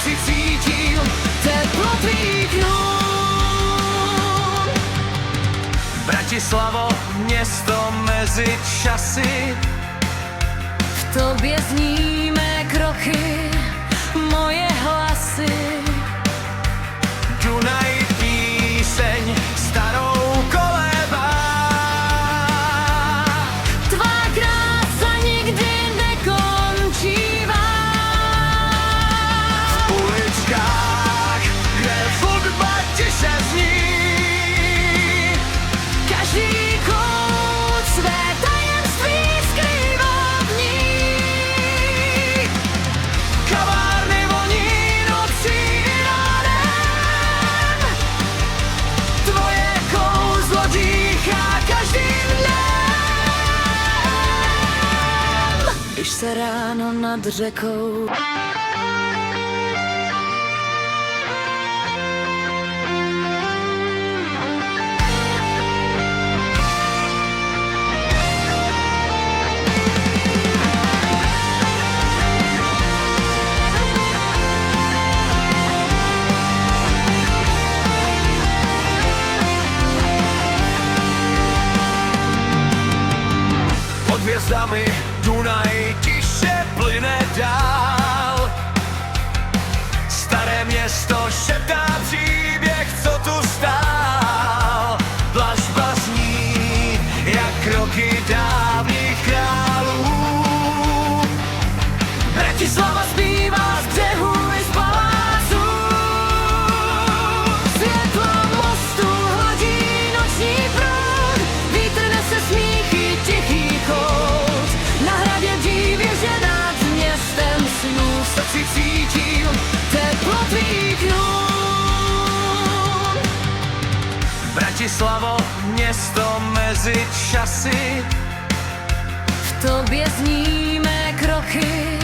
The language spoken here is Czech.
si cítil teplo tvých rúk. Bratislavo, město mezi časy, V tobě zníme kroky, moje hlasy. Dunaj píseň starou kolébá. Tvá krása nikdy nekončívá. V uličkách, kde hudba tiše zní, Každý kout své tajemství skrývá v ní. kavárny voní nocí i ránem. Tvoje kouzlo dýchá každým dnem. Když se ráno nad řekou Pod hvězdami Dunaj tiše plyne dál. Staré město šeptá příběh, co tu stál. Dlažba zní, jak kroky dávných králů. Bratislava zpívá z břehu i z paláců. Světlo mostu hladí noční proud. Vítr nese smíchy, tichý chout. Na hradě bdí věže nad městem snů. V srdci cítil Teplo tvých růk. Bratislavo, město mezi časy, V tobě zníme kroky,